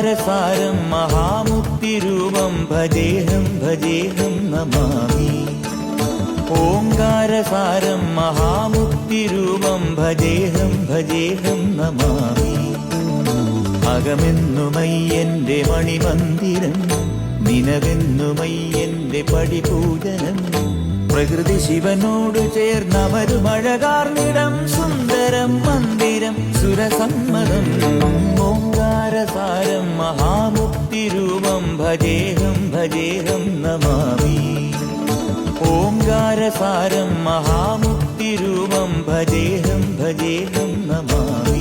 ഓംകാരസാരം മഹാമുക്തിരൂപം ഭജേഹം ഭജേഹം നമാമി. ഓംകാരസാരം മഹാമുക്തിരൂപം ഭജേഹം ഭജേഹം നമാമി. അകമെന്നുമയ്യന്റെ മണിമന്ദിരം, നിനവെന്നുമയ്യന്റെ പടിപൂജനം. പ്രകൃതി ശിവനോടു ചേർന്നവരുമഴകാർന്നിടം, സുന്ദരം മന്ദിരം സുരസമ്മതം. ഓംകാരസാരം മഹാമുക്തിരൂപം ഭജേഹം ഭജേഹം നമാമി. ഓംകാരസാരം മഹാമുക്തിരൂപം ഭജേഹം ഭജേഹം നമാമി.